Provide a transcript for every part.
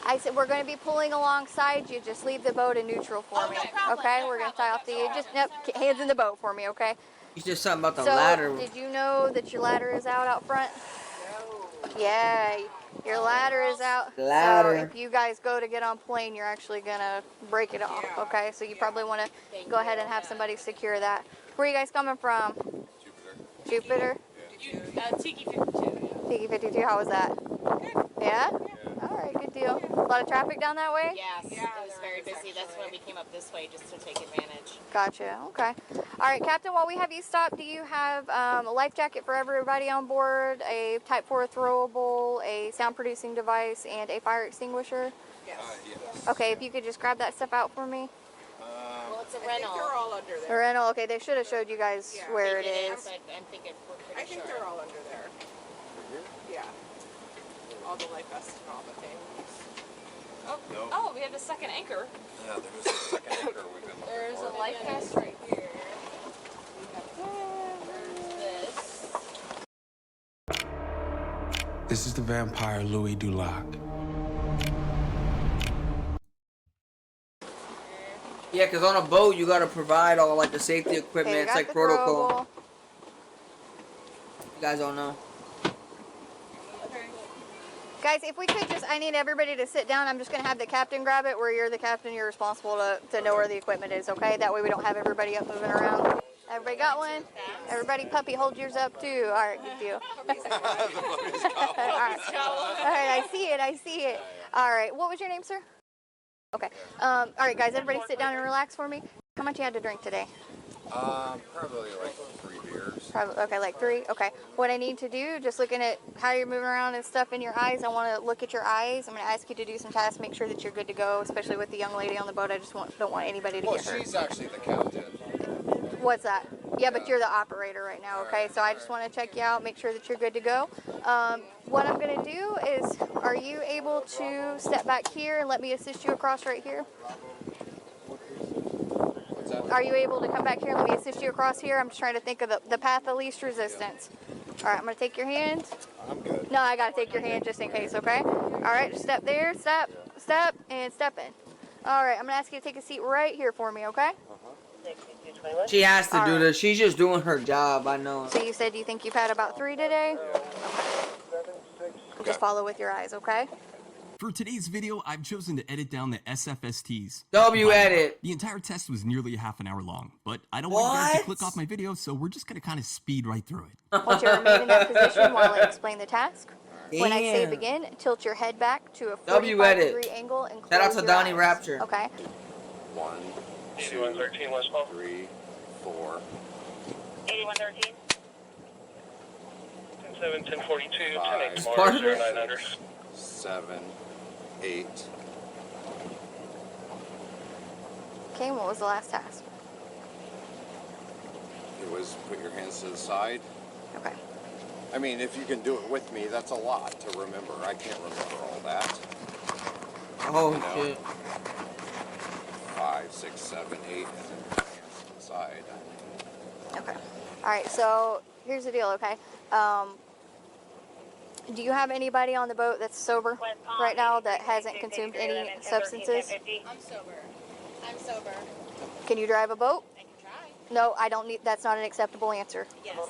I said we're going to be pulling alongside you. Just leave the boat in neutral for me. Okay? We're going to tie off the just nope, hands in the boat for me, okay? You said something about the ladder. So, did you know that your ladder is out front? No. Yeah, your ladder is out. So, if you guys go to get on plane, you're actually going to break it off, okay? So, you probably want to go ahead and have somebody secure that. Where are you guys coming from? Jupiter? Tiki 52. Tiki 52, how was that? Good. Yeah? All right, good deal. A lot of traffic down that way? Yes, it was very busy. That's why we came up this way, just to take advantage. Gotcha, okay. All right, Captain, while we have you stopped, do you have a life jacket for everybody on board, a Type 4 throwable, a sound-producing device, and a fire extinguisher? Yes. Yes. Okay, if you could just grab that stuff out for me. Well, it's a rental. I think they're all under A there. rental, okay, they should have showed you guys where it is. I'm thinking we're pretty I think sure. they're all under there. Yeah. All the life vests and all the things. Oh, No. oh, we have a second anchor. Yeah, there's a second anchor we've been looking There's for. a life vest right here. There's this. This is the vampire Louis Dulac. Yeah, because on a boat, you got to provide all, like, the safety equipment. Okay, It's got like the protocol. throwable. You guys don't know. Guys, if we could just, I need everybody to sit down. I'm just going to have the captain grab it. Where you're the captain, you're responsible to know where the equipment is, okay? That way we don't have everybody up moving around. Everybody got one? Everybody, puppy, hold yours up too. All right, good deal. All right, I see it, I see it. All right, what was your name, sir? Okay. All right, guys, everybody sit down and relax for me. How much you had to drink today? Probably like 3 beers. Probably, okay, like 3. Okay. What I need to do, just looking at how you're moving around and stuff in your eyes, I want to look at your eyes. I'm going to ask you to do some tests, make sure that you're good to go, especially with the young lady on the boat. I just don't want anybody to Well, get hurt. she's actually the captain. What's that? Yeah, but you're the operator right now, okay? So I just want to check you out, make sure that you're good to go. What I'm going to do is, are you able to step back here and let me assist you across right here? Are you able to come back here and let me assist you across here? I'm just trying to think of the path of least resistance. All right, I'm going to take your hand. I'm good. No, I got to take your hand just in case, okay? All right, just step there, step, step, and step in. All right, I'm going to ask you to take a seat right here for me, okay? She has to All do right. this. She's just doing her job. I know. So you said you think you've had about 3 today? Okay. Just follow with your eyes, okay? For today's video, I've chosen to edit down the SFSTs. W Wow. edit. The entire test was nearly half an hour long, but I don't want you guys to click off my video, so we're just gonna kind of speed right through it. Once you're remain in that position while I explain the task. When I say Damn. begin, tilt your head back to a W 45-degree angle and close Shout out to your Donnie eyes. Rapture. Okay. 1, 2, 8113 westbound. 3, 4, 8113. 10-7, 1042, 10-8 Five. tomorrow, Part of it? 0900. 7, 8. Okay, what was the last task? It was put your hands to the side. Okay. I mean, if you can do it with me, that's a lot to remember. I can't remember all that. Oh, You know? shit. 5, 6, 7, 8, and then put your hands to the side. Okay. All right, so here's the deal, okay? Do you have anybody on the boat that's sober right now that hasn't consumed any substances? I'm sober. I'm sober. Can you drive a boat? I can try. No, I don't need, that's not an acceptable answer. Yes. Okay.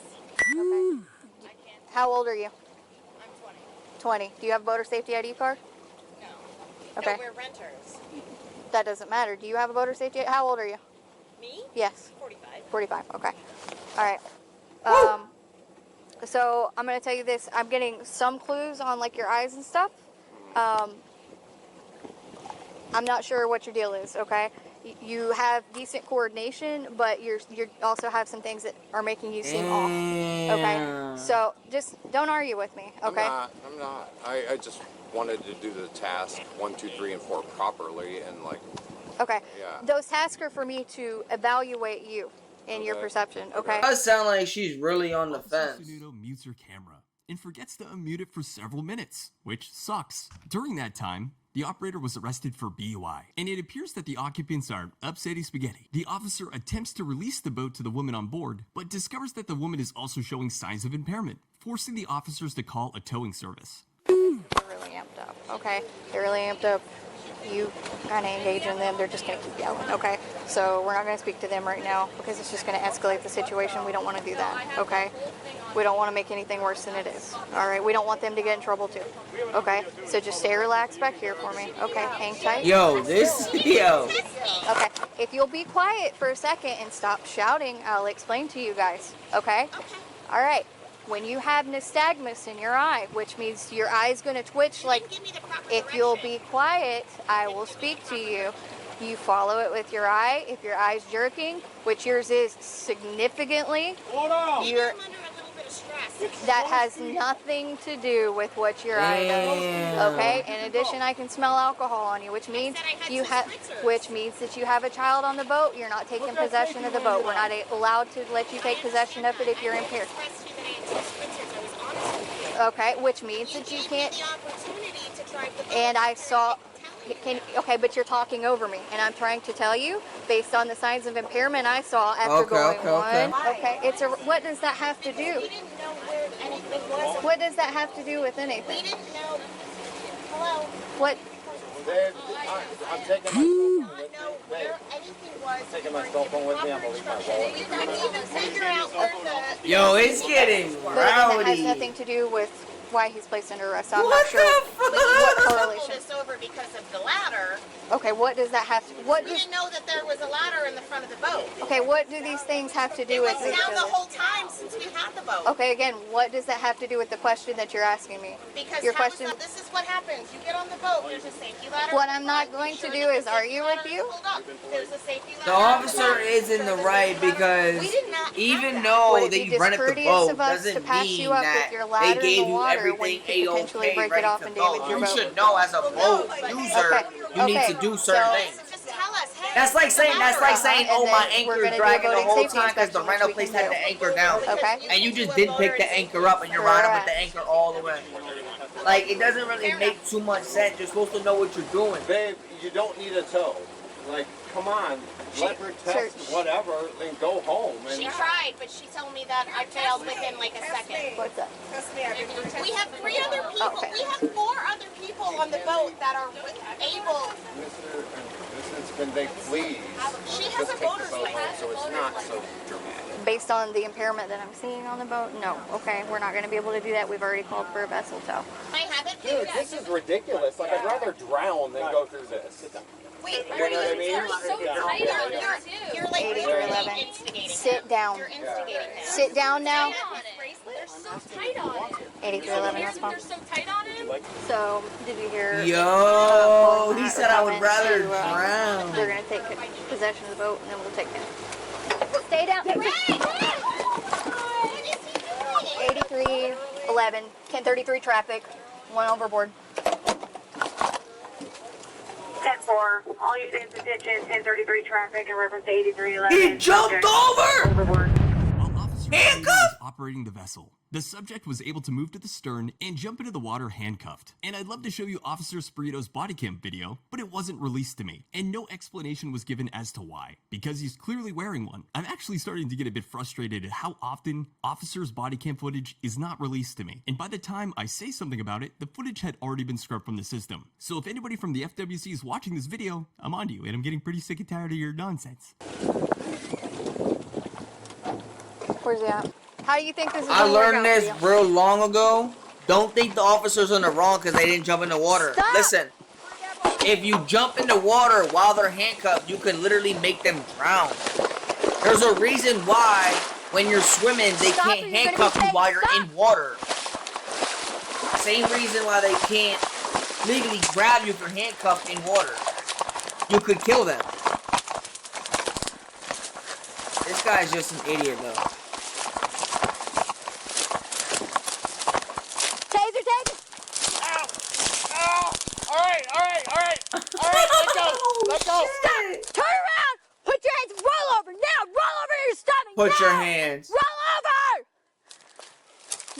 I can. How old are you? I'm 20. Do you have a boater safety ID card? No. Okay. No, we're renters. That doesn't matter. Do you have a boater safety? How old are you? Me? Yes. 45. 45. Okay. All right. So I'm going to tell you this. I'm getting some clues on like your eyes and stuff. I'm not sure what your deal is. Okay. You have decent coordination, but you also have some things that are making you seem off. Okay. So just don't argue with me. Okay. I'm not. I just wanted to do the task 1, 2, 3, and 4 properly, and like. Okay. Yeah. Those tasks are for me to evaluate you and your Okay. perception. Okay. It does sound like she's really on the Officer fence. Sunuto mutes her camera and forgets to unmute it for several minutes, which sucks. During that time, the operator was arrested for BUI, and it appears that the occupants are upsetty spaghetti. The officer attempts to release the boat to the woman on board, but discovers that the woman is also showing signs of impairment, forcing the officers to call a towing service. You're really really amped up, okay? They're really amped up. You kind of engage in them, they're just going to keep yelling, okay? So we're not going to speak to them right now because it's just going to escalate the situation. We don't want to do that, okay? We don't want to make anything worse than it is, all right? We don't want them to get in trouble too, okay? So just stay relaxed back here for me, okay? Hang tight. Yo, yo. Okay, if you'll be quiet for a second and stop shouting, I'll explain to you guys, okay? All right. When you have nystagmus in your eye, which means your eye's going to twitch, like if you'll be quiet, I will speak to you. You follow it with your eye. If your eye's jerking, which yours is significantly, that has nothing to do with what your eye does. Okay. In addition, I can smell alcohol on you, which means that you have a child on the boat. You're not taking possession of the boat. We're not allowed to let you take possession of it if you're impaired. Okay, which means that you can't. And I saw. Okay, but you're talking over me, and I'm trying to tell you, based on the signs of impairment I saw after going on. Okay, it's a. What does that have to do? What does that have to do with anything? We didn't know. Hello. What? I'm taking my cell phone with me. Where anything was. I'm taking my cell phone with me. I'm gonna leave my wallet. You couldn't even figure out where the. Yo, it's getting But again, that has rowdy. nothing to do with why he's placed under arrest. I'm What not sure the what Pulled correlation. us over because of the ladder. Okay, what does that have to? What We does? didn't know that there was a ladder in the front of the boat. Okay, what do these things have to It do was with each down the other? whole time since we had the boat. Okay, again, what does that have to do with the question that you're asking me? Because Your how question. is that- this is what happens. You get on the boat, there's a safety ladder. What I'm not going to do is argue with you. There's a safety ladder. The officer is in the right because We did not have even that. though Would it be they rented the discourteous boat of us to doesn't pass mean you up that with your they ladder in gave the you water when everything you could potentially A-OK break it ready off to and go. damage your You boat? should know as a boat user, you need to do certain things. Just tell us, hey, That's like saying, And oh, my then we're anchor's gonna do a dragging the boating whole safety time because the inspection, rental which we place can had the do. anchor down. Okay. And you just didn't pick the anchor up and you're riding with the anchor all the way. Like, it doesn't really make too much sense. You're supposed to know what you're doing. Babe, you don't need a tow. Like, come on. Let her test whatever and go home. And she tried, but she told me that I failed within like a second. What's up? We have 3 other people. Okay. We have 4 other people on the boat that are able. please. She has a boater's license. So it's not so dramatic. Based on the impairment that I'm seeing on the boat, no. Okay, we're not going to be able to do that. We've already called for a vessel tow. I have it. Dude, this is ridiculous. Like, I'd rather drown than go through this. Wait, You know what I mean? you're so tight on it. You're like 8311. instigating. Sit down. You're instigating him. Sit down now. They're so tight on it. 8311 response. They're so tight on him. So, did you hear? Yo, he said I would comment rather to, drown. They're going to take possession of the boat and then we'll take him. Stay down. 8311, 1033 traffic, 1 overboard. 10-4, all units in attention, 1033 traffic in reference to 8311. He jumped over! Overboard. While Officer Sobriety was operating the vessel, the subject was able to move to the stern and jump into the water handcuffed. And I'd love to show you Officer Sprito's body cam video, but it wasn't released to me, and no explanation was given as to why, because he's clearly wearing one. I'm actually starting to get a bit frustrated at how often officers' body cam footage is not released to me, and by the time I say something about it, the footage had already been scrubbed from the system. So if anybody from the FWC is watching this video, I'm on to you, and I'm getting pretty sick and tired of your nonsense. Where's he at? How do you think this is I gonna work out learned this for you? real long ago. Don't think the officers are in the wrong because they didn't jump in the water. Stop! Listen, if you jump in the water while they're handcuffed, you can literally make them drown. There's a reason why when you're swimming, they Stop, can't or you're gonna handcuff be you safe. while you're Stop. in water. Same reason why they can't legally grab you if you're handcuffed in water. You could kill them. This guy's just an idiot though. Taser, taser! Let go. Stop! Turn around! Put your hands, roll over now! Roll over your stomach! Put now! your hands. Roll over!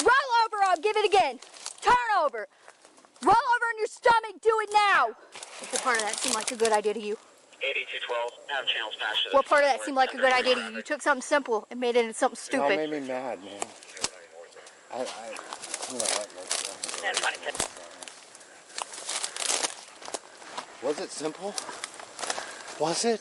Roll over, I'll give it again. Turn over. Roll over in your stomach, do it now! What part of that seemed like a good idea to you? 8212, have channels past to What part of that seemed like a good idea to you? You took something simple and made it into something You know, it stupid. made me mad, man. I'm gonna let Was it simple? Was it?